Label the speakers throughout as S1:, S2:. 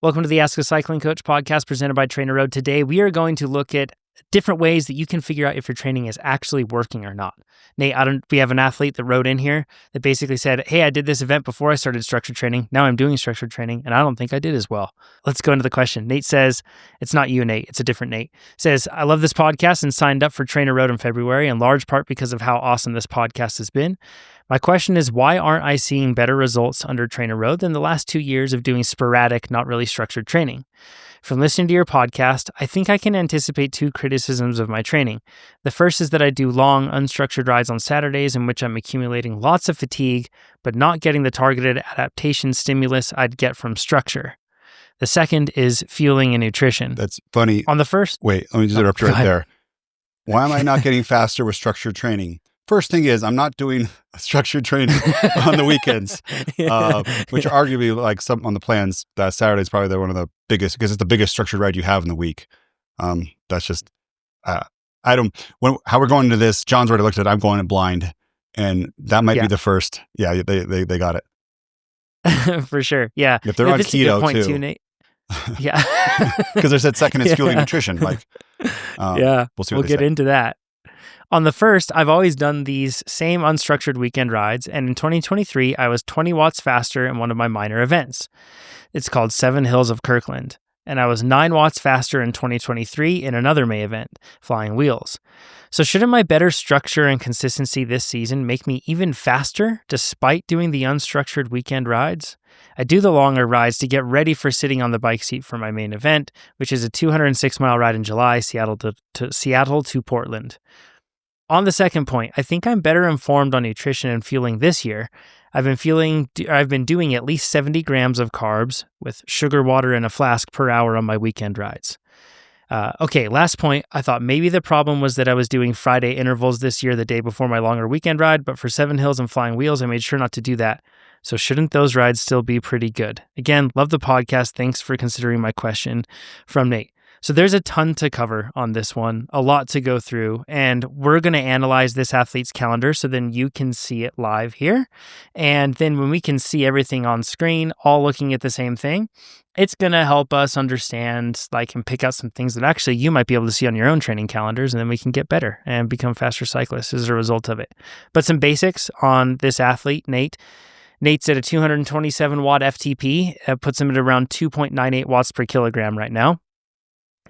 S1: Welcome to the Ask a Cycling Coach podcast presented by TrainerRoad. Today, we are going to look at different ways that you can figure out if your training is actually working or not. Nate, we have an athlete that wrote in here that basically said, hey, I did this event before I started structured training. Now I'm doing structured training, and I don't think I did as well. Let's go into the question. Nate says, it's not you, Nate. It's a different Nate. Says, I love this podcast and signed up for TrainerRoad in February, in large part because of how awesome this podcast has been. My question is, why aren't I seeing better results under TrainerRoad than the last 2 years of doing sporadic, not really structured training? From listening to your podcast, I think I can anticipate 2 criticisms of my training. The first is that I do long, unstructured rides on Saturdays in which I'm accumulating lots of fatigue, but not getting the targeted adaptation stimulus I'd get from structure. The second is fueling and nutrition.
S2: That's funny.
S1: On the first...
S2: Wait, let me just interrupt you right there. Why am I not getting faster with structured training? First thing is, I'm not doing structured training on the weekends, which are arguably like some on the plans. That Saturday is probably one of the biggest, because it's the biggest structured ride you have in the week. That's just, how we're going into this, John's already looked at it, I'm going in blind, and that might be the first. Yeah, they got it.
S1: For sure, yeah.
S2: If they're on keto too.
S1: Nate. Yeah.
S2: Because there's that second is fueling nutrition. Like, we'll get
S1: into that. On the first, I've always done these same unstructured weekend rides, and in 2023, I was 20 watts faster in one of my minor events. It's called 7 Hills of Kirkland, and I was 9 watts faster in 2023 in another May event, Flying Wheels. So shouldn't my better structure and consistency this season make me even faster despite doing the unstructured weekend rides? I do the longer rides to get ready for sitting on the bike seat for my main event, which is a 206-mile ride in July, Seattle to Portland. On the second point, I think I'm better informed on nutrition and fueling this year. I've been doing at least 70 grams of carbs with sugar water in a flask per hour on my weekend rides. Okay, last point. I thought maybe the problem was that I was doing Friday intervals this year the day before my longer weekend ride, but for 7 Hills and Flying Wheels, I made sure not to do that. So shouldn't those rides still be pretty good? Again, love the podcast. Thanks for considering my question. From Nate. So there's a ton to cover on this one, a lot to go through, and we're going to analyze this athlete's calendar so then you can see it live here. And then when we can see everything on screen, all looking at the same thing, it's going to help us understand, and pick out some things that actually you might be able to see on your own training calendars, and then we can get better and become faster cyclists as a result of it. But some basics on this athlete, Nate. Nate's at a 227 watt FTP, puts him at around 2.98 watts per kilogram right now.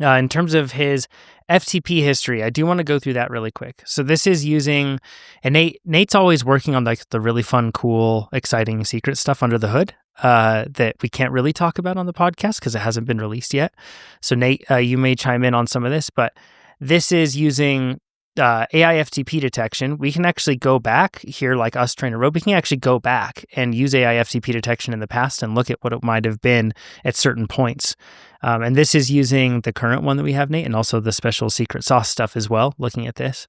S1: In terms of his FTP history, I do want to go through that really quick. So this is using, and Nate's always working on the really fun, cool, exciting secret stuff under the hood that we can't really talk about on the podcast because it hasn't been released yet. So Nate, you may chime in on some of this, but this is using AI FTP detection. We can actually go back here, like us TrainerRoad, we can actually go back and use AI FTP detection in the past and look at what it might have been at certain points. And this is using the current one that we have, Nate, and also the special secret sauce stuff as well, looking at this.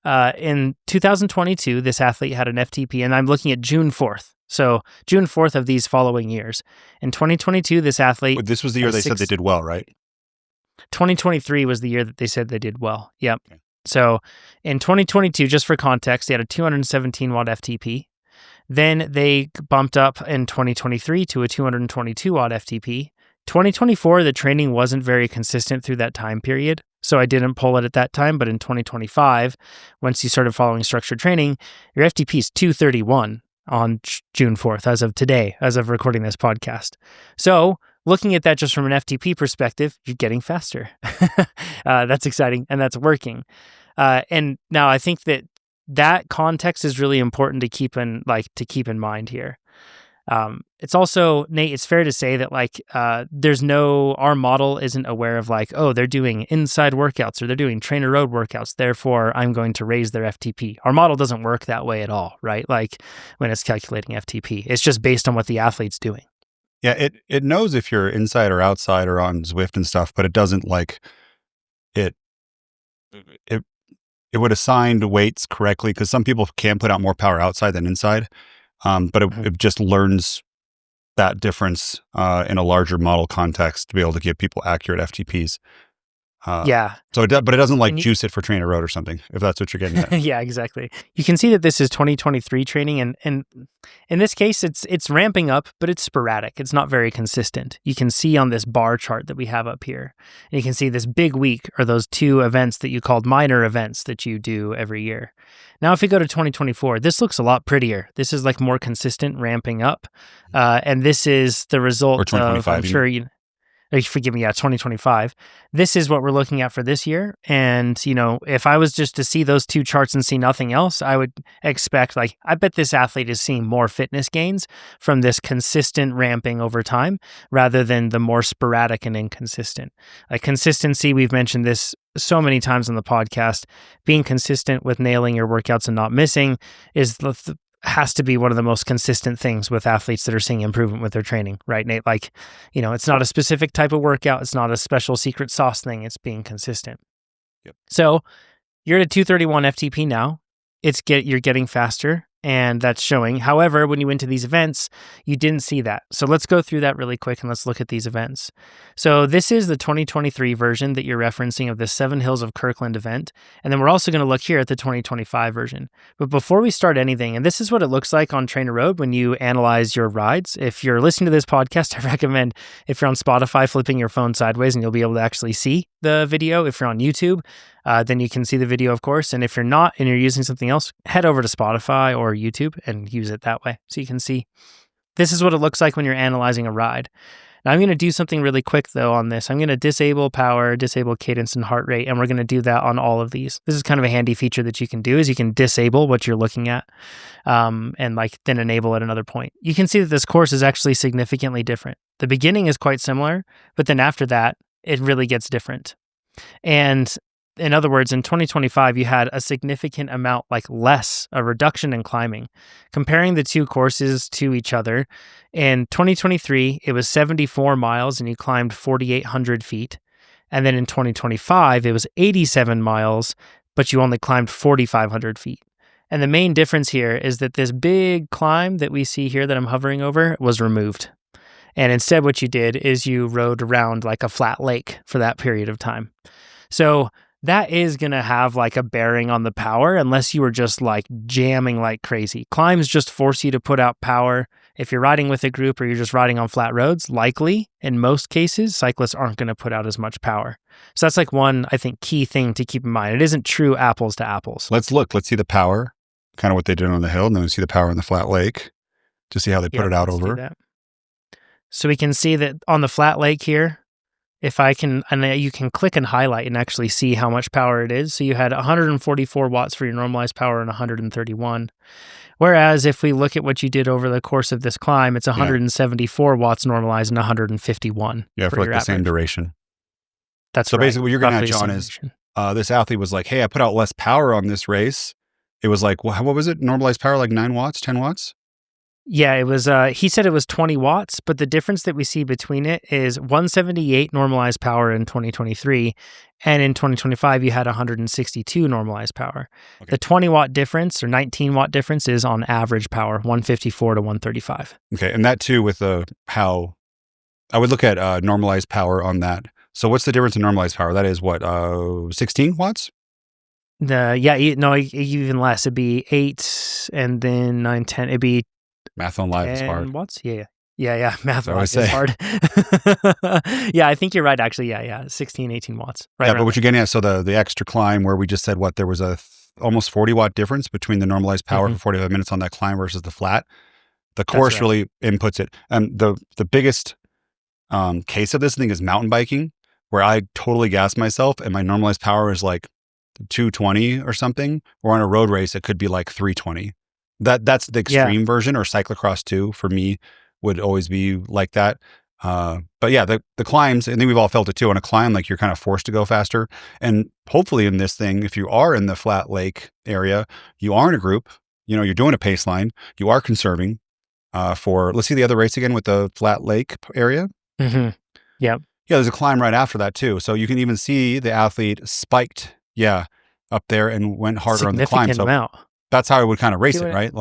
S1: In 2022, this athlete had an FTP, and I'm looking at June 4th. So June 4th of these following years. In 2022, this athlete...
S2: This was the year they said they did well, right?
S1: 2023 was the year that they said they did well. Yep. Okay. So in 2022, just for context, they had a 217 watt FTP. Then they bumped up in 2023 to a 222 watt FTP. 2024, the training wasn't very consistent through that time period, so I didn't pull it at that time. But in 2025, once you started following structured training, your FTP is 231 on June 4th, as of today, as of recording this podcast. So looking at that just from an FTP perspective, you're getting faster. That's exciting, and that's working. And now I think that context is really important to keep in mind here. It's also, Nate, it's fair to say that our model isn't aware of they're doing inside workouts or they're doing TrainerRoad workouts, therefore I'm going to raise their FTP. Our model doesn't work that way at all, right? When it's calculating FTP, it's just based on what the athlete's doing.
S2: Yeah, it knows if you're inside or outside or on Zwift and stuff, but it doesn't it would assign weights correctly because some people can put out more power outside than inside. But it just learns that difference in a larger model context to be able to give people accurate FTPs.
S1: Yeah.
S2: But it doesn't like
S1: And
S2: juice it for TrainerRoad or something, if that's what you're getting at.
S1: yeah, exactly. You can see that this is 2023 training, and in this case, it's ramping up, but it's sporadic. It's not very consistent. You can see on this bar chart that we have up here, and you can see this big week are those 2 events that you called minor events that you do every year. Now, if we go to 2024, this looks a lot prettier. This is like more consistent ramping up, and this is the result
S2: Or 2025,
S1: of, I'm sure you. Forgive me, yeah, 2025. This is what we're looking at for this year. And, if I was just to see those 2 charts and see nothing else, I would expect, I bet this athlete is seeing more fitness gains from this consistent ramping over time rather than the more sporadic and inconsistent. Consistency, we've mentioned this so many times on the podcast. Being consistent with nailing your workouts and not missing has to be one of the most consistent things with athletes that are seeing improvement with their training, right, Nate? It's not a specific type of workout. It's not a special secret sauce thing. It's being consistent.
S2: Yep.
S1: So you're at a 231 FTP now. You're getting faster, and that's showing. However, when you went to these events, you didn't see that. So let's go through that really quick and let's look at these events. So this is the 2023 version that you're referencing of the 7 Hills of Kirkland event. And then we're also going to look here at the 2025 version. But before we start anything, and this is what it looks like on TrainerRoad when you analyze your rides. If you're listening to this podcast, I recommend, if you're on Spotify, flipping your phone sideways and you'll be able to actually see the video. If you're on YouTube, then you can see the video, of course. And if you're not and you're using something else, head over to Spotify or YouTube and use it that way. So you can see this is what it looks like when you're analyzing a ride. Now I'm going to do something really quick though on this. I'm going to disable power, disable cadence and heart rate, and we're going to do that on all of these. This is kind of a handy feature that you can do is you can disable what you're looking at and then enable at another point. You can see that this course is actually significantly different. The beginning is quite similar, but then after that, it really gets different. And in other words, in 2025, you had a significant amount, a reduction in climbing. Comparing the 2 courses to each other, in 2023, it was 74 miles and you climbed 4,800 feet. And then in 2025, it was 87 miles, but you only climbed 4,500 feet. And the main difference here is that this big climb that we see here that I'm hovering over was removed. And instead, what you did is you rode around like a flat lake for that period of time. So that is going to have a bearing on the power unless you were just jamming like crazy. Climbs just force you to put out power. If you're riding with a group or you're just riding on flat roads, likely in most cases, cyclists aren't going to put out as much power. So that's one, I think, key thing to keep in mind. It isn't true apples to apples.
S2: Let's see the power, kind of what they did on the hill, and then we see the power in the flat lake to see how they put it out over.
S1: So we can see that on the flat lake here, if I can, and you can click and highlight and actually see how much power it is. So you had 144 watts for your normalized power and 131. Whereas if we look at what you did over the course of this climb, it's 174 watts normalized and 151.
S2: Yeah, for the same duration.
S1: That's
S2: so
S1: right.
S2: Basically what you're getting at, John, is this athlete was like, hey, I put out less power on this race. It was what was it? Normalized power 9 watts, 10 watts?
S1: Yeah, it was, he said it was 20 watts, but the difference that we see between it is 178 normalized power in 2023, and in 2025, you had 162 normalized power. Okay. The 20 watt difference or 19 watt difference is on average power, 154 to 135.
S2: Okay, and that too with how I would look at normalized power on that. So what's the difference in normalized power? That is 16 watts?
S1: Even less. It'd be 8 and then 9, 10. It'd be
S2: math on live is hard.
S1: Watts? Yeah. Math on live is hard. Yeah, I think you're right, actually. Yeah. 16, 18 watts. Right.
S2: Yeah, but what you're getting at, so the extra climb where we just said there was a almost 40 watt difference between the normalized power for 45 minutes on that climb versus the flat. The course really inputs it. And the biggest case of this thing is mountain biking, where I totally gas myself and my normalized power is 220 or something. Or on a road race, it could be 320. That's the extreme version, or cyclocross too, for me, would always be like that. But yeah, the climbs, I think we've all felt it too. On a climb, you're kind of forced to go faster. And hopefully in this thing, if you are in the flat lake area, you are in a group, you're doing a pace line, you are conserving let's see the other race again with the flat lake area.
S1: Mm-hmm. Yep.
S2: Yeah, there's a climb right after that too. So you can even see the athlete spiked, up there and went harder on the climb. So
S1: amount.
S2: That's how I would kind of race it, right?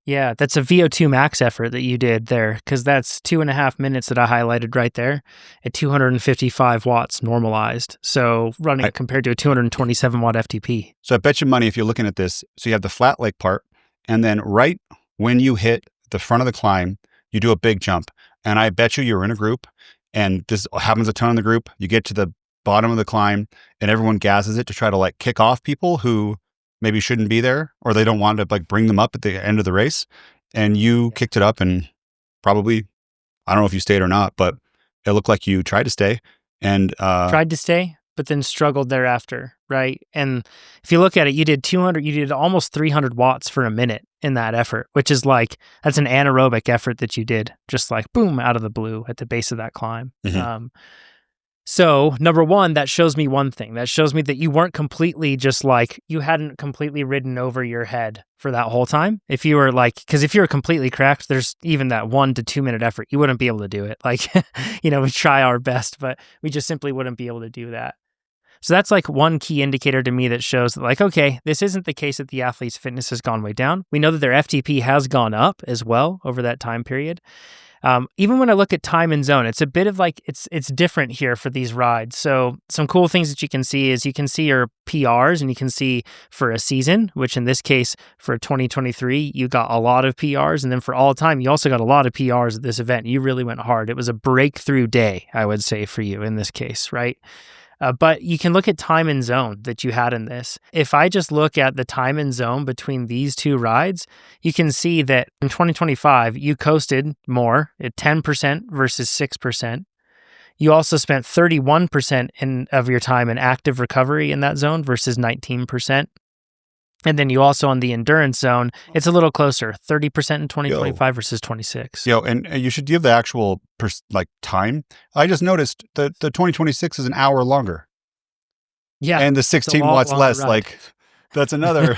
S1: Yeah, that's a VO2 max effort that you did there, because that's 2.5 minutes that I highlighted right there at 255 watts normalized. So running compared to a 227 watt FTP.
S2: So I bet you money if you're looking at this, so you have the flat leg part, and then right when you hit the front of the climb, you do a big jump. And I bet you're in a group, and this happens a ton in the group. You get to the bottom of the climb, and everyone gases it to try to like kick off people who maybe shouldn't be there, or they don't want to like bring them up at the end of the race. And you kicked it up, and probably, I don't know if you stayed or not, but it looked like you tried to stay. And
S1: tried to stay, but then struggled thereafter, right? And if you look at it, you did almost 300 watts for a minute in that effort, which is like, that's an anaerobic effort that you did, just like boom, out of the blue at the base of that climb.
S2: Mm-hmm.
S1: So number one, that shows me one thing. That shows me that you weren't completely just like, you hadn't completely ridden over your head for that whole time. If you were like, because if you were completely cracked, there's even that 1 to 2 minute effort, you wouldn't be able to do it. Like, we try our best, but we just simply wouldn't be able to do that. So that's like one key indicator to me that shows that like, okay, this isn't the case that the athlete's fitness has gone way down. We know that their FTP has gone up as well over that time period. Even when I look at time and zone, it's a bit of like, it's different here for these rides. So some cool things that you can see is you can see your PRs, and you can see for a season, which in this case for 2023, you got a lot of PRs. And then for all time, you also got a lot of PRs at this event. You really went hard. It was a breakthrough day, I would say, for you in this case, right? But you can look at time and zone that you had in this. If I just look at the time and zone between these two rides, you can see that in 2025, you coasted more at 10% versus 6%. You also spent 31% of your time in active recovery in that zone versus 19%. And then you also on the endurance zone, it's a little closer, 30% in 2025 versus 26.
S2: And you should give the actual time. I just noticed that the 2026 is an hour longer.
S1: Yeah.
S2: And the 16 watts less.
S1: Ride.
S2: Like, that's another.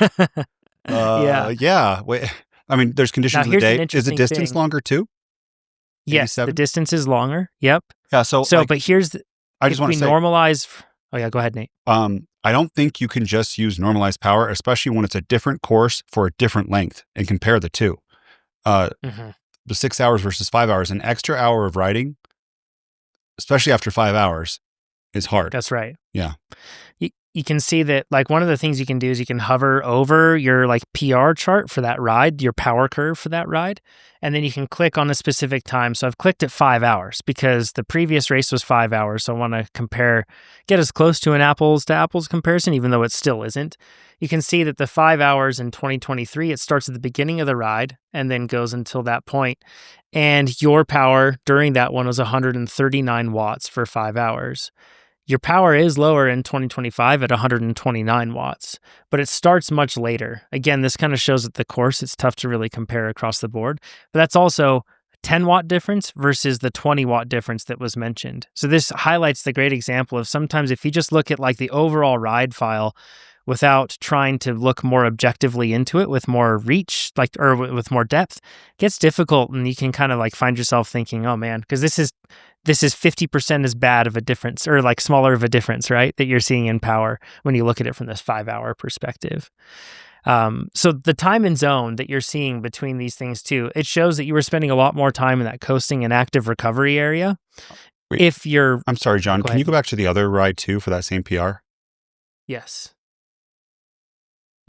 S2: Yeah. Wait, I mean, there's conditions of the day. Is the distance longer too?
S1: Yes, 87? The distance is longer. Yep.
S2: Yeah. So
S1: but here's the.
S2: I just want to say,
S1: normalize. Oh yeah, go ahead, Nate.
S2: I don't think you can just use normalized power, especially when it's a different course for a different length, and compare the two. The 6 hours versus 5 hours, an extra hour of riding, especially after 5 hours, is hard.
S1: That's right.
S2: Yeah.
S1: You can see that like one of the things you can do is you can hover over your like PR chart for that ride, your power curve for that ride, and then you can click on a specific time. So I've clicked at 5 hours because the previous race was 5 hours. So I want to get as close to an apples to apples comparison, even though it still isn't. You can see that the 5 hours in 2023, it starts at the beginning of the ride and then goes until that point. And your power during that one was 139 watts for 5 hours. Your power is lower in 2025 at 129 watts, but it starts much later. Again, this kind of shows that the course, it's tough to really compare across the board, but that's also a 10 watt difference versus the 20 watt difference that was mentioned. So this highlights the great example of sometimes if you just look at like the overall ride file without trying to look more objectively into it with more reach, or with more depth, it gets difficult, and you can kind of like find yourself thinking, oh man, because this is 50% as bad of a difference, or like smaller of a difference, right? That you're seeing in power when you look at it from this 5 hour perspective. So the time and zone that you're seeing between these things too, it shows that you were spending a lot more time in that coasting and active recovery area.
S2: Wait, I'm sorry, John, can you go back to the other ride too for that same PR?
S1: Yes.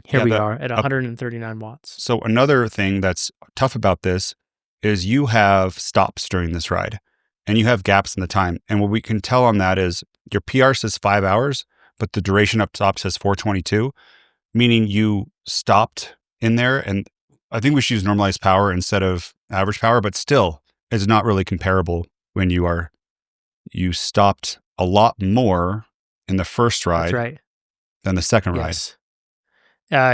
S1: Here we are at 139 watts.
S2: So another thing that's tough about this is you have stops during this ride, and you have gaps in the time. And what we can tell on that is your PR says 5 hours, but the duration up top says 422, meaning you stopped in there. And I think we should use normalized power instead of average power, but still it's not really comparable when you stopped a lot more in the first ride than the second ride.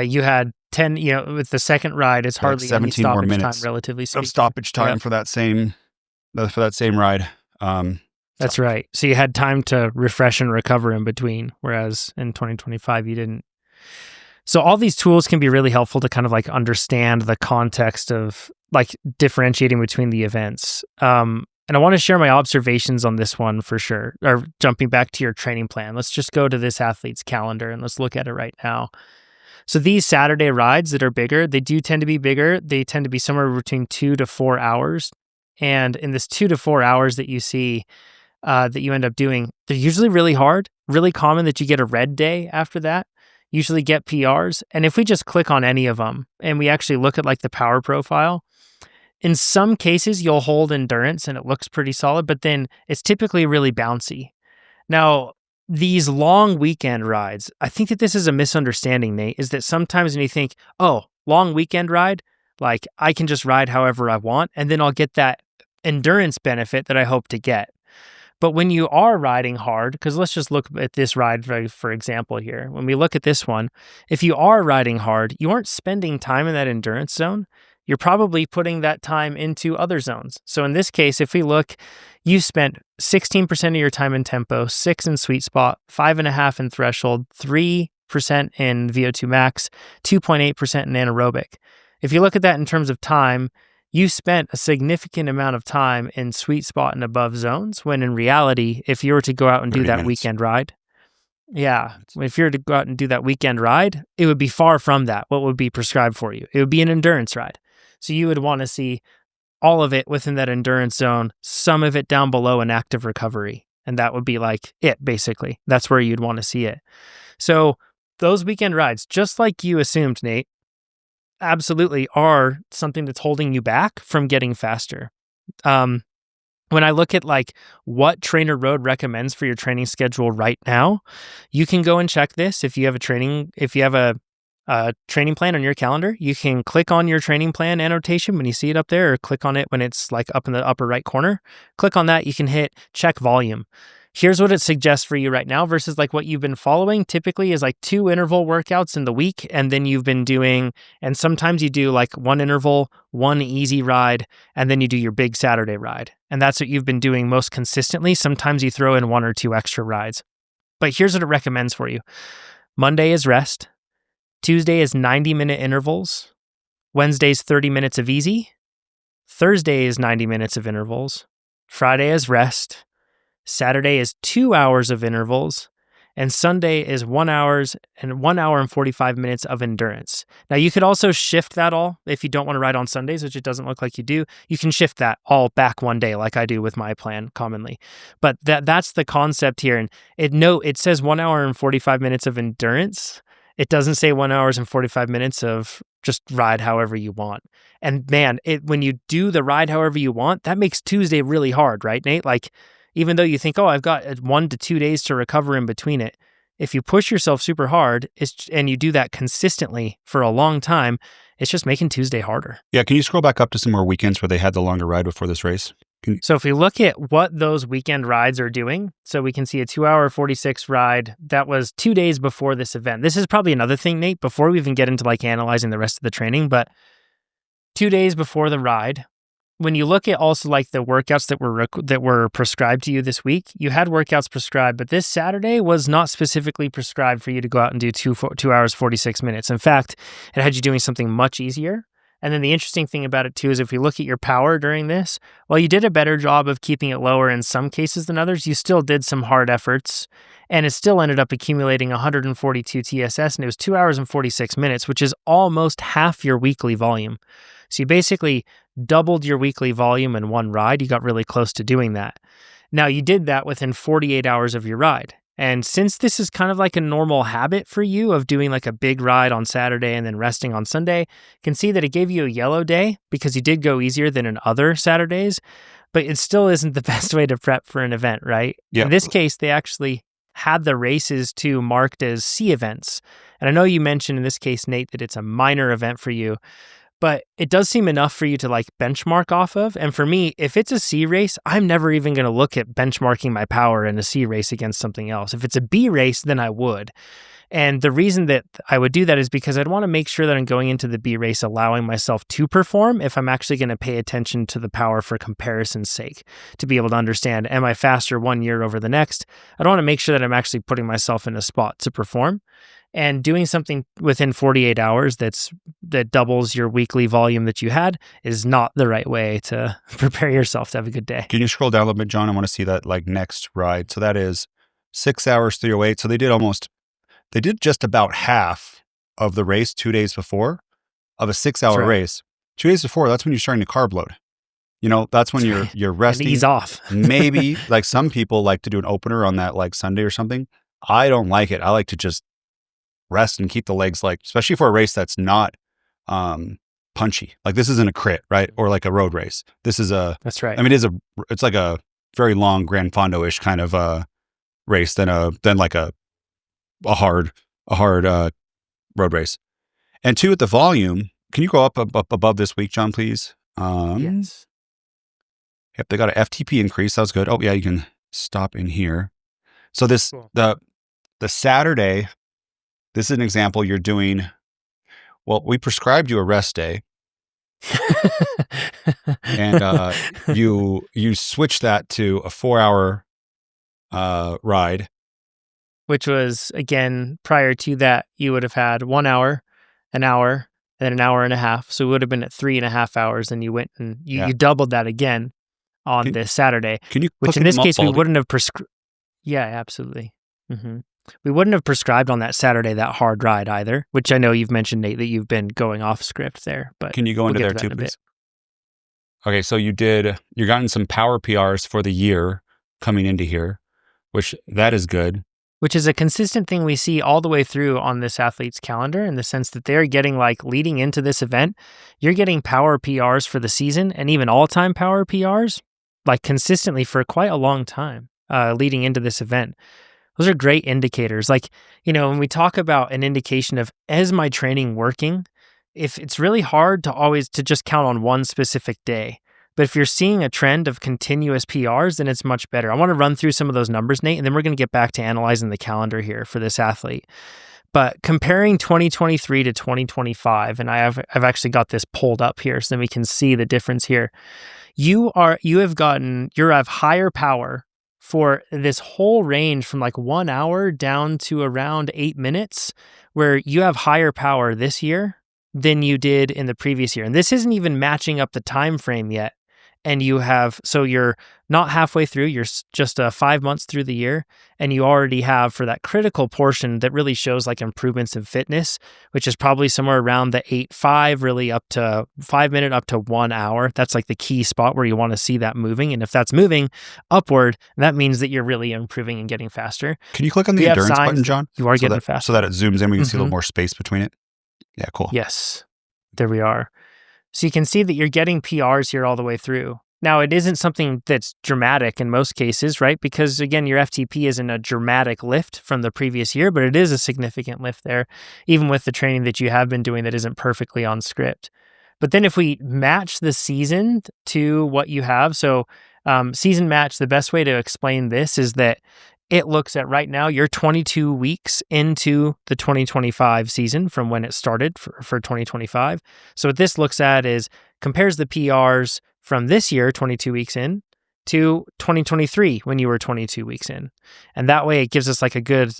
S1: You had 10, with the second ride, it's hardly
S2: 17
S1: any
S2: more
S1: stoppage
S2: minutes
S1: time, relatively speaking.
S2: Of stoppage time for that same ride.
S1: That's right. So you had time to refresh and recover in between, whereas in 2025 you didn't. So all these tools can be really helpful to kind of like understand the context of like differentiating between the events. And I want to share my observations on this one for sure. Or jumping back to your training plan, let's just go to this athlete's calendar and let's look at it right now. So these Saturday rides that are bigger, they do tend to be bigger. They tend to be somewhere between 2 to 4 hours. And in this 2 to 4 hours that you see, that you end up doing, they're usually really hard, really common that you get a red day after that, usually get PRs. And if we just click on any of them and we actually look at like the power profile, in some cases you'll hold endurance and it looks pretty solid, but then it's typically really bouncy. Now, these long weekend rides, I think that this is a misunderstanding, Nate, is that sometimes when you think, oh, long weekend ride, like I can just ride however I want, and then I'll get that endurance benefit that I hope to get. But when you are riding hard, because let's just look at this ride for example here. When we look at this one, if you are riding hard, you aren't spending time in that endurance zone. You're probably putting that time into other zones. So in this case, if we look, you spent 16% of your time in tempo, 6% in sweet spot, 5.5% in threshold, 3% in VO2 max, 2.8% in anaerobic. If you look at that in terms of time, you spent a significant amount of time in sweet spot and above zones, when in reality, if you were to go out and do that weekend ride, if you were to go out and do that weekend ride, it would be far from that. What would be prescribed for you? It would be an endurance ride. So you would want to see all of it within that endurance zone, some of it down below an active recovery. And that would be like it, basically. That's where you'd want to see it. So those weekend rides, just like you assumed, Nate, absolutely are something that's holding you back from getting faster. When I look at like what TrainerRoad recommends for your training schedule right now, you can go and check this. If you have a training plan on your calendar, you can click on your training plan annotation when you see it up there, or click on it when it's like up in the upper right corner. Click on that, you can hit check volume. Here's what it suggests for you right now versus like what you've been following typically is like 2 interval workouts in the week. And then you've been doing, and sometimes you do like 1 interval, 1 easy ride, and then you do your big Saturday ride. And that's what you've been doing most consistently. Sometimes you throw in 1 or 2 extra rides. But here's what it recommends for you. Monday is rest. Tuesday is 90-minute intervals. Wednesday's 30 minutes of easy. Thursday is 90 minutes of intervals. Friday is rest. Saturday is 2 hours of intervals, and Sunday is 1 hour and 45 minutes of endurance. Now, you could also shift that all if you don't want to ride on Sundays, which it doesn't look like you do. You can shift that all back one day like I do with my plan commonly. But that's the concept here. And it says 1 hour and 45 minutes of endurance. It doesn't say 1 hour and 45 minutes of just ride however you want. And man, when you do the ride however you want, that makes Tuesday really hard, right, Nate? Like, even though you think, oh, I've got 1 to 2 days to recover in between it, if you push yourself super hard and you do that consistently for a long time, it's just making Tuesday harder.
S2: Yeah, can you scroll back up to some more weekends where they had the longer ride before this race?
S1: So if we look at what those weekend rides are doing, so we can see a 2 hour 46 ride that was 2 days before this event. This is probably another thing, Nate, before we even get into like analyzing the rest of the training, but 2 days before the ride, when you look at also like the workouts that were prescribed to you this week, you had workouts prescribed, but this Saturday was not specifically prescribed for you to go out and do 2 hours, 46 minutes. In fact, it had you doing something much easier. And then the interesting thing about it too is if we look at your power during this, while you did a better job of keeping it lower in some cases than others, you still did some hard efforts, and it still ended up accumulating 142 TSS, and it was 2 hours and 46 minutes, which is almost half your weekly volume. So you basically doubled your weekly volume in one ride. You got really close to doing that. Now, you did that within 48 hours of your ride. And since this is kind of like a normal habit for you of doing like a big ride on Saturday and then resting on Sunday, you can see that it gave you a yellow day because you did go easier than in other Saturdays, but it still isn't the best way to prep for an event, right?
S2: Yeah.
S1: In this case, they actually had the races too marked as C events. And I know you mentioned in this case, Nate, that it's a minor event for you, but it does seem enough for you to like benchmark off of. And for me, if it's a C race, I'm never even going to look at benchmarking my power in a C race against something else. If it's a B race, then I would. And the reason that I would do that is because I'd want to make sure that I'm going into the B race allowing myself to perform if I'm actually going to pay attention to the power for comparison's sake, to be able to understand, am I faster 1 year over the next? I don't want to make sure that I'm actually putting myself in a spot to perform. And doing something within 48 hours that doubles your weekly volume that you had is not the right way to prepare yourself to have a good day.
S2: Can you scroll down a little bit, John? I want to see that like next ride. So that is 6 hours 308. So they did just about half of the race 2 days before of a 6-hour
S1: right.
S2: race. 2 days before, that's when you're starting to carb load. That's when you're resting.
S1: And ease off.
S2: Maybe like some people like to do an opener on that like Sunday or something. I don't like it. I like to just rest and keep the legs like, especially for a race that's not punchy. Like this isn't a crit, right? Or like a road race. This is
S1: That's right.
S2: I mean, it's like a very long Gran Fondo-ish kind of race than like a hard road race. And 2, at the volume, can you go up above this week, John, please?
S1: Yes.
S2: Yep, they got an FTP increase. That was good. Oh yeah, you can stop in here. So this
S1: Cool.
S2: the Saturday, this is an example you're doing. Well, we prescribed you a rest day, and you switch that to a 4-hour ride.
S1: Which was, again, prior to that, you would have had 1 hour, an hour, and then an hour and a half. So it would have been at 3.5 hours. And you went and you doubled that again on this Saturday.
S2: Can you?
S1: Which in this case, we wouldn't have prescribed. Yeah, absolutely. Mm-hmm. We wouldn't have prescribed on that Saturday that hard ride either, which I know you've mentioned, Nate, that you've been going off script there. But
S2: can you go into there too, please? Okay, so you're gotten some power PRs for the year coming into here, which that is good.
S1: Which is a consistent thing we see all the way through on this athlete's calendar, in the sense that they're getting, like, leading into this event, you're getting power PRs for the season and even all-time power PRs, like consistently for quite a long time leading into this event. Those are great indicators. Like, when we talk about an indication of, is my training working? If it's really hard to just count on one specific day. But if you're seeing a trend of continuous PRs, then it's much better. I want to run through some of those numbers, Nate, and then we're going to get back to analyzing the calendar here for this athlete. But comparing 2023 to 2025, and I've actually got this pulled up here so then we can see the difference here. You have higher power for this whole range from like 1 hour down to around 8 minutes, where you have higher power this year than you did in the previous year. And this isn't even matching up the time frame yet. And so you're not halfway through, you're just 5 months through the year, and you already have, for that critical portion that really shows like improvements in fitness, which is probably somewhere around the 8.5, really up to 5 minute, up to 1 hour. That's like the key spot where you want to see that moving. And if that's moving upward, that means that you're really improving and getting faster.
S2: Can you click on the endurance button, John?
S1: You are getting faster.
S2: So that it zooms in, we can see a little more space between it. Yeah, cool.
S1: Yes, there we are. So you can see that you're getting PRs here all the way through. Now, it isn't something that's dramatic in most cases, right? Because again, your FTP isn't a dramatic lift from the previous year, but it is a significant lift there, even with the training that you have been doing that isn't perfectly on script. But then if we match the season to what you have, so season match, the best way to explain this is that it looks at right now, you're 22 weeks into the 2025 season from when it started for 2025. So what this looks at is compares the PRs from this year, 22 weeks in, to 2023 when you were 22 weeks in. And that way it gives us like a good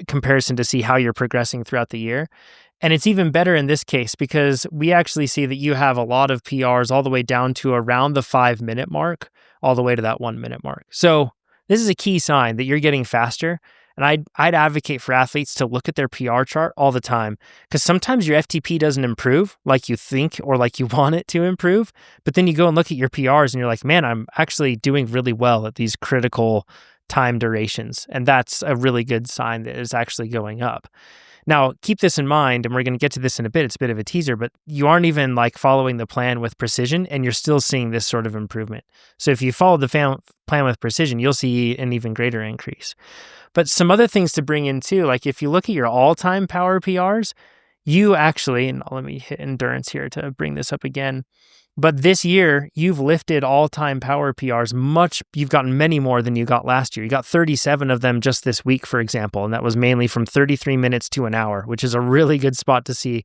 S1: comparison to see how you're progressing throughout the year. And it's even better in this case because we actually see that you have a lot of PRs all the way down to around the 5 minute mark, all the way to that 1 minute mark. So this is a key sign that you're getting faster. And I'd advocate for athletes to look at their PR chart all the time, because sometimes your FTP doesn't improve like you think or like you want it to improve. But then you go and look at your PRs and you're like, man, I'm actually doing really well at these critical time durations. And that's a really good sign that it's actually going up. Now, keep this in mind, and we're going to get to this in a bit. It's a bit of a teaser, but you aren't even like following the plan with precision, and you're still seeing this sort of improvement. So if you follow the plan with precision, you'll see an even greater increase. But some other things to bring in too, like if you look at your all-time power PRs, you actually, and let me hit endurance here to bring this up again, but this year, you've lifted all-time power PRs you've gotten many more than you got last year. You got 37 of them just this week, for example, and that was mainly from 33 minutes to an hour, which is a really good spot to see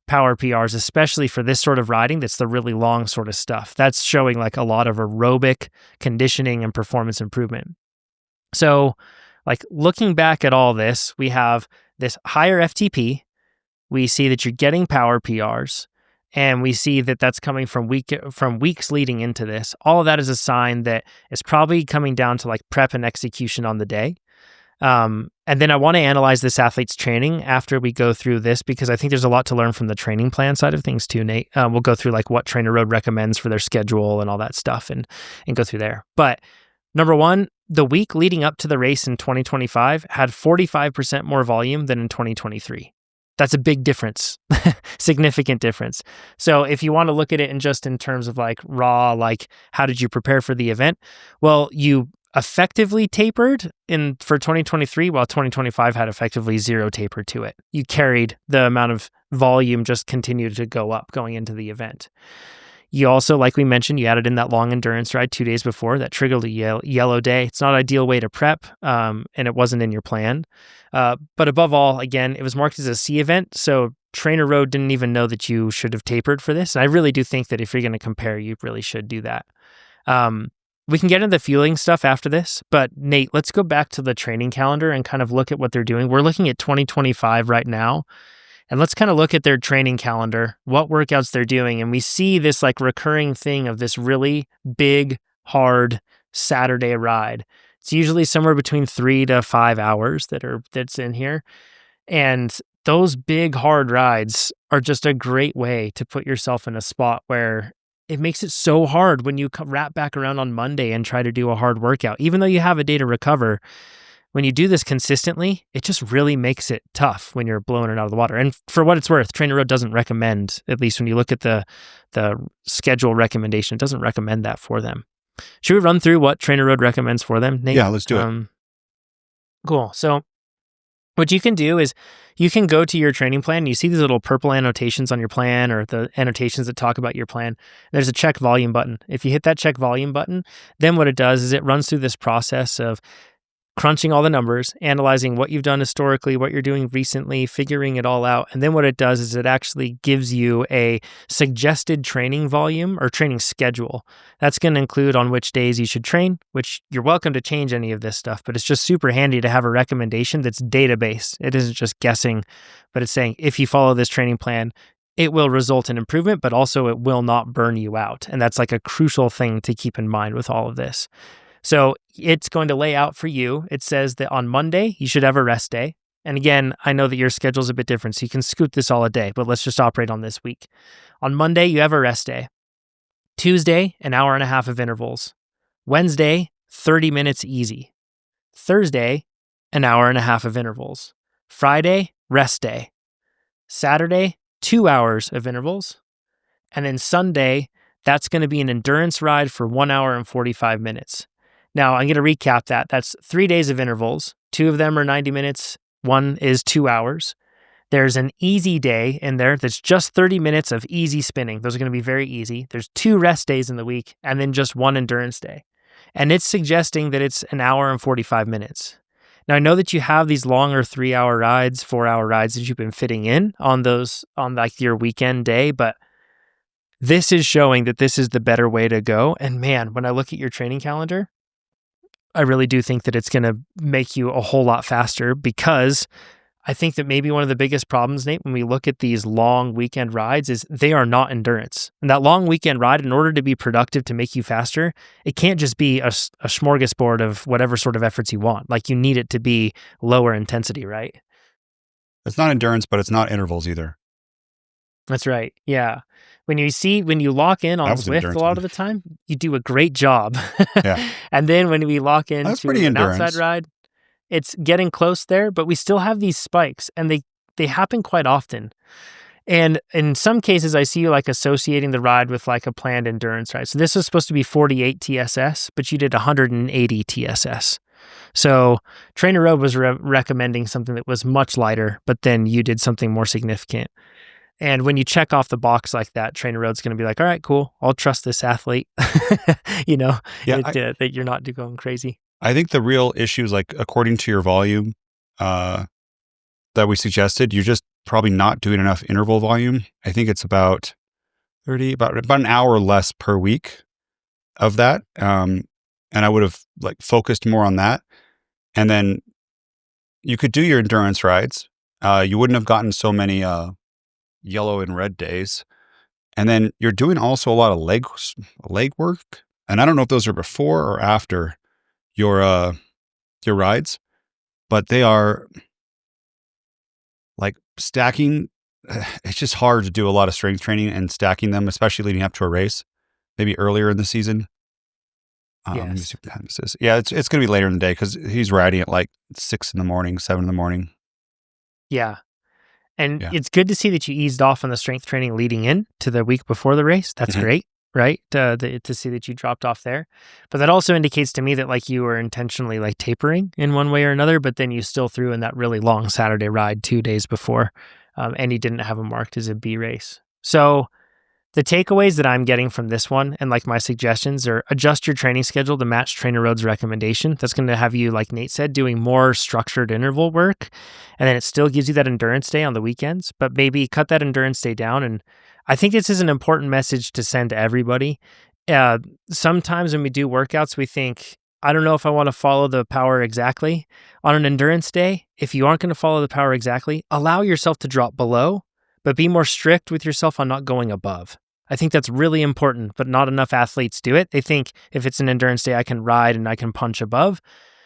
S1: power PRs, especially for this sort of riding that's the really long sort of stuff. That's showing like a lot of aerobic conditioning and performance improvement. So, like looking back at all this, we have this higher FTP. We see that you're getting power PRs. And we see that that's coming from weeks leading into this. All of that is a sign that it's probably coming down to like prep and execution on the day. And then I want to analyze this athlete's training after we go through this, because I think there's a lot to learn from the training plan side of things too, Nate. We'll go through like what TrainerRoad recommends for their schedule and all that stuff and go through there. But number one, the week leading up to the race in 2025 had 45% more volume than in 2023. That's a big difference, significant difference. So if you want to look at it in terms of like raw, like how did you prepare for the event? Well, you effectively tapered for 2023, while 2025 had effectively zero taper to it. You carried the amount of volume, just continued to go up going into the event. You also, like we mentioned, you added in that long endurance ride 2 days before that triggered a yellow day. It's not an ideal way to prep, and it wasn't in your plan. But above all, again, it was marked as a C event, so TrainerRoad didn't even know that you should have tapered for this. And I really do think that if you're going to compare, you really should do that. We can get into the fueling stuff after this, but Nate, let's go back to the training calendar and kind of look at what they're doing. We're looking at 2025 right now. And let's kind of look at their training calendar, what workouts they're doing. And we see this like recurring thing of this really big, hard Saturday ride. It's usually somewhere between 3 to 5 hours that's in here. And those big, hard rides are just a great way to put yourself in a spot where it makes it so hard when you wrap back around on Monday and try to do a hard workout. Even though you have a day to recover, when you do this consistently, it just really makes it tough when you're blowing it out of the water. And for what it's worth, TrainerRoad doesn't recommend, at least when you look at the schedule recommendation, it doesn't recommend that for them. Should we run through what TrainerRoad recommends for them, Nate?
S2: Yeah, let's do it.
S1: Cool. So what you can do is you can go to your training plan. You see these little purple annotations on your plan, or the annotations that talk about your plan. There's a check volume button. If you hit that check volume button, then what it does is it runs through this process of crunching all the numbers, analyzing what you've done historically, what you're doing recently, figuring it all out. And then what it does is it actually gives you a suggested training volume or training schedule. That's going to include on which days you should train, which you're welcome to change any of this stuff, but it's just super handy to have a recommendation that's data-based. It isn't just guessing, but it's saying if you follow this training plan, it will result in improvement, but also it will not burn you out. And that's like a crucial thing to keep in mind with all of this. So it's going to lay out for you. It says that on Monday, you should have a rest day. And again, I know that your schedule is a bit different, so you can scoot this all a day, but let's just operate on this week. On Monday, you have a rest day. Tuesday, an hour and a half of intervals. Wednesday, 30 minutes easy. Thursday, an hour and a half of intervals. Friday, rest day. Saturday, 2 hours of intervals. And then Sunday, that's going to be an endurance ride for 1 hour and 45 minutes. Now, I'm going to recap that. That's 3 days of intervals. 2 of them are 90 minutes. 1 is 2 hours. There's an easy day in there that's just 30 minutes of easy spinning. Those are going to be very easy. There's 2 rest days in the week, and then just 1 endurance day. And it's suggesting that it's an hour and 45 minutes. Now, I know that you have these longer 3-hour rides, 4-hour rides that you've been fitting in on like your weekend day, but this is showing that this is the better way to go. And man, when I look at your training calendar, I really do think that it's going to make you a whole lot faster, because I think that maybe one of the biggest problems, Nate, when we look at these long weekend rides is they are not endurance. And that long weekend ride, in order to be productive, to make you faster, it can't just be a smorgasbord of whatever sort of efforts you want. Like, you need it to be lower intensity, right?
S2: It's not endurance, but it's not intervals either.
S1: That's right. Yeah. When you lock in on Zwift a lot of the time, you do a great job.
S2: Yeah.
S1: And then when we lock into an outside ride, it's getting close there, but we still have these spikes, and they happen quite often. And in some cases, I see you like associating the ride with like a planned endurance ride. So this was supposed to be 48 TSS, but you did 180 TSS. So TrainerRoad was recommending something that was much lighter, but then you did something more significant. And when you check off the box like that, TrainerRoad's going to be like, all right, cool. I'll trust this athlete, that you're not going crazy.
S2: I think the real issue is, like, according to your volume that we suggested, you're just probably not doing enough interval volume. I think it's about an hour less per week of that. And I would have like focused more on that. And then you could do your endurance rides. You wouldn't have gotten so many yellow and red days. And then you're doing also a lot of leg work. And I don't know if those are before or after your rides. but they are like stacking. It's just hard to do a lot of strength training and stacking them, especially leading up to a race, maybe earlier in the season. Let me
S1: Yes.
S2: see what time this is. Yeah, it's going to be later in the day because he's riding at like 6 in the morning, 7 in the morning.
S1: Yeah. And
S2: Yeah.
S1: it's good to see that you eased off on the strength training leading in to the week before the race. That's
S2: Mhm.
S1: great, right? To see that you dropped off there. But that also indicates to me that like you were intentionally like tapering in one way or another, but then you still threw in that really long Saturday ride 2 days before, and you didn't have them marked as a B race. So the takeaways that I'm getting from this one and like my suggestions are adjust your training schedule to match TrainerRoad's recommendation. That's going to have you, like Nate said, doing more structured interval work. And then it still gives you that endurance day on the weekends, but maybe cut that endurance day down. And I think this is an important message to send to everybody. Sometimes when we do workouts, we think, I don't know if I want to follow the power exactly. On an endurance day, if you aren't going to follow the power exactly, allow yourself to drop below, but be more strict with yourself on not going above. I think that's really important, but not enough athletes do it. They think if it's an endurance day, I can ride and I can punch above.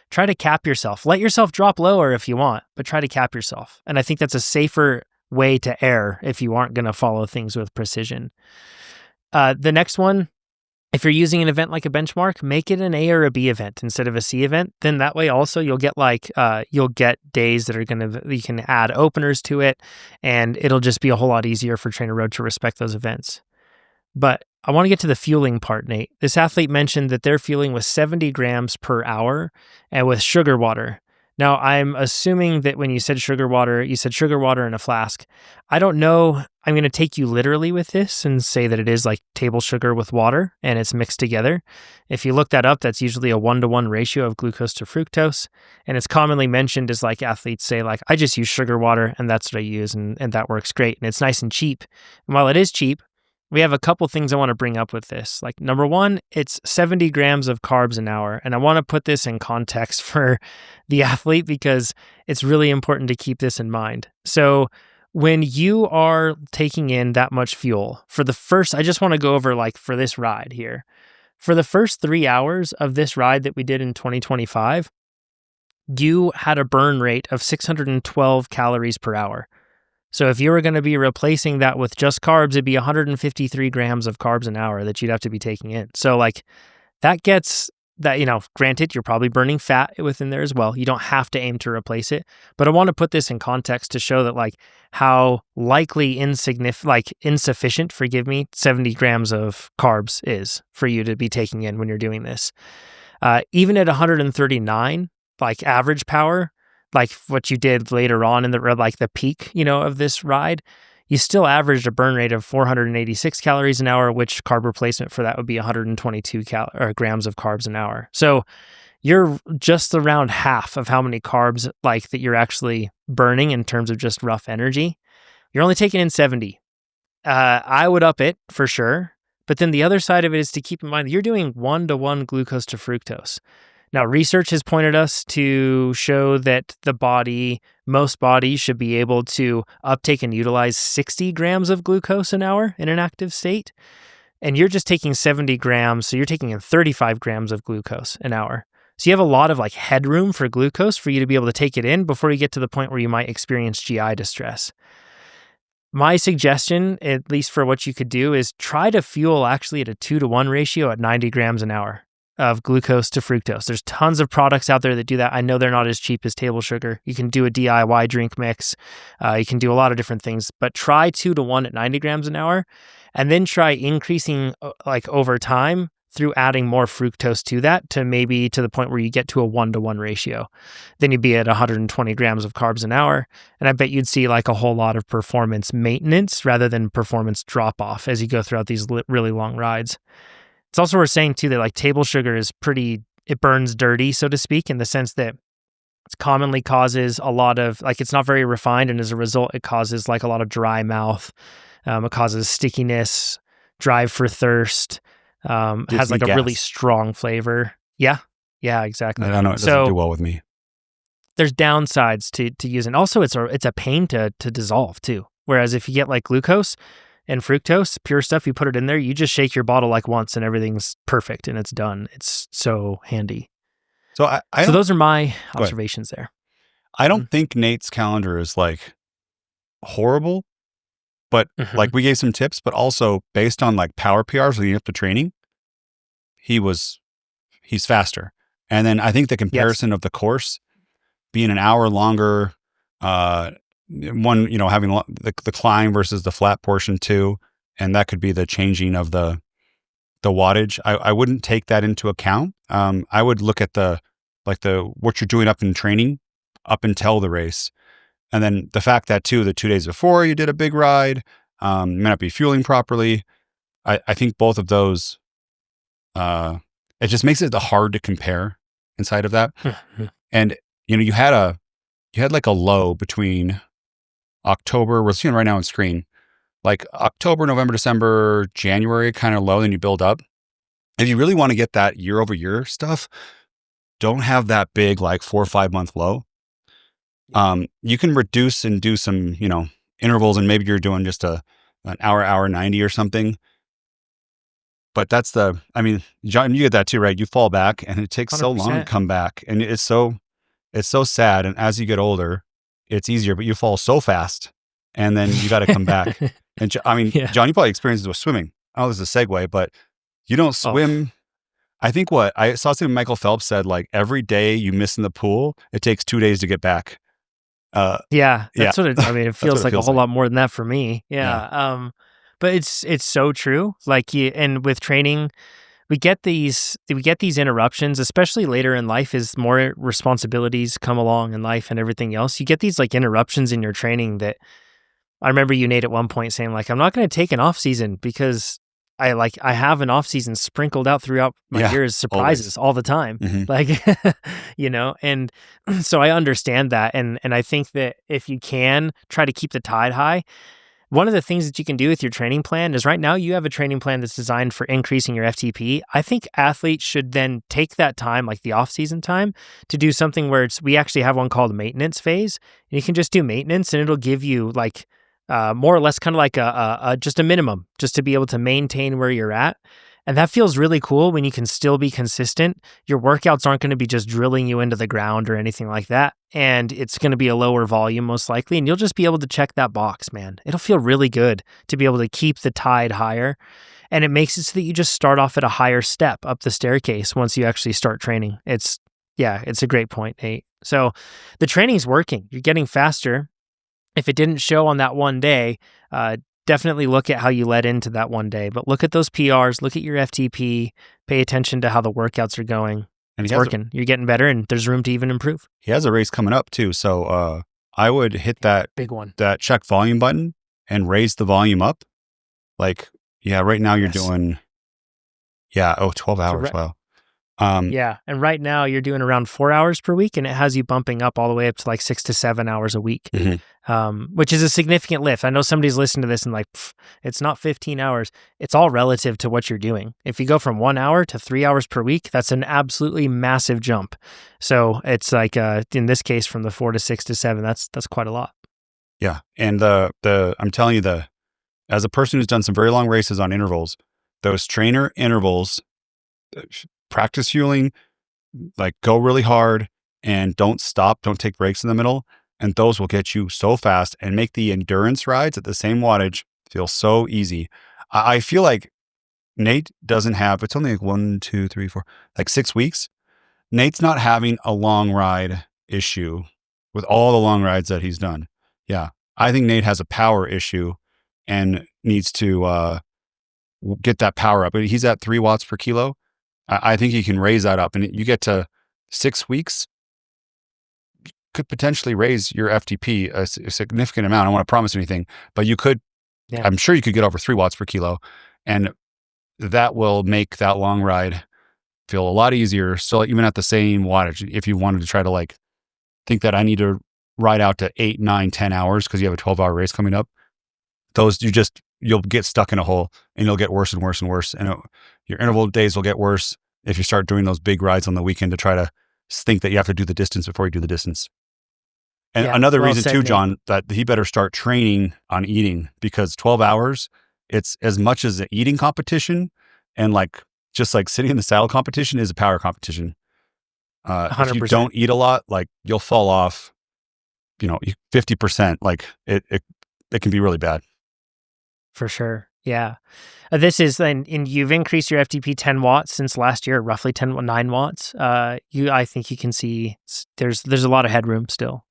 S1: Try to cap yourself. Let yourself drop lower if you want, but try to cap yourself. And I think that's a safer way to err if you aren't going to follow things with precision. The next one, if you're using an event like a benchmark, make it an A or a B event instead of a C event. Then that way also you'll get days that are you can add openers to it, and it'll just be a whole lot easier for TrainerRoad to respect those events. But I want to get to the fueling part, Nate. This athlete mentioned that their fueling was 70 grams per hour and with sugar water. Now, I'm assuming that when you said sugar water in a flask. I don't know. I'm going to take you literally with this and say that it is like table sugar with water and it's mixed together. If you look that up, that's usually a 1-to-1 ratio of glucose to fructose. And it's commonly mentioned as like athletes say, like, I just use sugar water and that's what I use and that works great. And it's nice and cheap. And while it is cheap, we have a couple things I want to bring up with this. Like, number one, it's 70 grams of carbs an hour. And I want to put this in context for the athlete because it's really important to keep this in mind. So when you are taking in that much fuel I just want to go over like for this ride here. For the first 3 hours of this ride that we did in 2025, you had a burn rate of 612 calories per hour. So if you were going to be replacing that with just carbs, it'd be 153 grams of carbs an hour that you'd have to be taking in. So like that gets that, granted, you're probably burning fat within there as well. You don't have to aim to replace it. But I want to put this in context to show that like how likely insufficient, 70 grams of carbs is for you to be taking in when you're doing this. Even at 139, like average power, like what you did later on in the peak, of this ride, you still averaged a burn rate of 486 calories an hour, which carb replacement for that would be 122 grams of carbs an hour. So you're just around half of how many carbs like that you're actually burning in terms of just rough energy. You're only taking in 70. I would up it for sure. But then the other side of it is to keep in mind that you're doing 1-to-1 glucose to fructose. Now, research has pointed us to show that most bodies should be able to uptake and utilize 60 grams of glucose an hour in an active state. And you're just taking 70 grams, so you're taking in 35 grams of glucose an hour. So you have a lot of like headroom for glucose for you to be able to take it in before you get to the point where you might experience GI distress. My suggestion, at least for what you could do, is try to fuel actually at a 2-to-1 ratio at 90 grams an hour of glucose to fructose. There's tons of products out there that do that. I know they're not as cheap as table sugar. You can do a DIY drink mix. You can do a lot of different things, but try 2-to-1 at 90 grams an hour, and then try increasing like over time through adding more fructose to that to maybe to the point where you get to a 1-to-1 ratio. Then you'd be at 120 grams of carbs an hour. And I bet you'd see like a whole lot of performance maintenance rather than performance drop off as you go throughout these really long rides. It's also worth saying too that like table sugar is it burns dirty, so to speak, in the sense that it commonly causes a lot of, like, it's not very refined, and as a result, it causes like a lot of dry mouth. It causes stickiness, drive for thirst, has like a really strong flavor. Yeah, exactly.
S2: I don't know, it doesn't do well with me.
S1: There's downsides to using. Also, it's a pain to dissolve too. Whereas if you get like glucose and fructose, pure stuff, you put it in there, you just shake your bottle like once and everything's perfect and it's done. It's so handy.
S2: So
S1: so those are my observations there.
S2: I don't think Nate's calendar is like horrible, but like we gave some tips, but also based on like power PRs leading up to training, he's faster. And then I think the comparison of the course being an hour longer, one, having the climb versus the flat portion too, and that could be the changing of the wattage. I wouldn't take that into account. I would look at what you're doing up in training up until the race. And then the fact that too, the 2 days before you did a big ride, may not be fueling properly. I think both of those, it just makes it hard to compare inside of that. And, you had like a low between October, we're seeing right now on screen, like October, November, December, January, kind of low, then you build up. If you really want to get that year over year stuff, don't have that big, like 4 or 5 month low. You can reduce and do some, intervals, and maybe you're doing just an hour 90 or something. But that's John, you get that too, right? You fall back and it takes 100%. So long to come back, and it's so sad. And as you get older, it's easier, but you fall so fast and then you got to come back. And John, you probably experienced it with swimming. I know this is a segue, but you don't swim. I think what I saw something Michael Phelps said, like every day you miss in the pool, it takes 2 days to get back.
S1: What it feels like a whole lot more than that for me. Yeah. But it's so true. Like and with training, we get these interruptions, especially later in life as more responsibilities come along in life and everything else. You get these like interruptions in your training that I remember you, Nate, at one point saying like, I'm not going to take an off season because I have an off season sprinkled out throughout my years, surprises all the time. Like, and so I understand that. And I think that if you can try to keep the tide high, one of the things that you can do with your training plan is right now you have a training plan that's designed for increasing your FTP. I think athletes should then take that time, like the off-season time, to do something where we actually have one called maintenance phase. And you can just do maintenance and it'll give you like more or less kind of like just a minimum just to be able to maintain where you're at. And that feels really cool when you can still be consistent. Your workouts aren't going to be just drilling you into the ground or anything like that. And it's going to be a lower volume most likely. And you'll just be able to check that box, man. It'll feel really good to be able to keep the tide higher. And it makes it so that you just start off at a higher step up the staircase once you actually start training. It's a great point, Nate. So the training's working. You're getting faster. If it didn't show on that one day, definitely look at how you led into that one day, but look at those PRs, look at your FTP, pay attention to how the workouts are going. And it's working. You're getting better and there's room to even improve.
S2: He has a race coming up too. So I would hit that
S1: big one, that
S2: check volume button and raise the volume up. Like, right now you're doing, 12 hours. Wow.
S1: And right now you're doing around 4 hours per week, and it has you bumping up all the way up to like 6 to 7 hours a week, which is a significant lift. I know somebody's listening to this and like, it's not 15 hours. It's all relative to what you're doing. If you go from 1 hour to 3 hours per week, that's an absolutely massive jump. So it's like, in this case, from the 4 to 6 to 7, that's quite a lot.
S2: Yeah. And I'm telling you, as a person who's done some very long races on intervals, those trainer intervals, practice fueling, like go really hard and don't stop, don't take breaks in the middle. And those will get you so fast and make the endurance rides at the same wattage feel so easy. I feel like Nate doesn't have, it's only like 1, 2, 3, 4, like 6 weeks. Nate's not having a long ride issue with all the long rides that he's done. Yeah. I think Nate has a power issue and needs to get that power up. He's at 3 watts per kilo. I think he can raise that up, and you get to 6 weeks, could potentially raise your FTP a significant amount. I don't want to promise anything, but you could, I'm sure you could get over 3 watts per kilo, and that will make that long ride feel a lot easier. So even at the same wattage, if you wanted to try to like think that I need to ride out to 8, 9, 10 hours because you have a 12-hour race coming up, you'll get stuck in a hole and you'll get worse and worse and worse. And your interval days will get worse if you start doing those big rides on the weekend to try to think that you have to do the distance before you do the distance. And another reason too, John, that he better start training on eating, because 12 hours, it's as much as an eating competition and like just like sitting in the saddle competition is a power competition. If you don't eat a lot, like you'll fall off 50%, like it can be really bad.
S1: For sure. Yeah. This is, and you've increased your FTP 10 watts since last year, roughly 9 watts. I think you can see there's a lot of headroom still.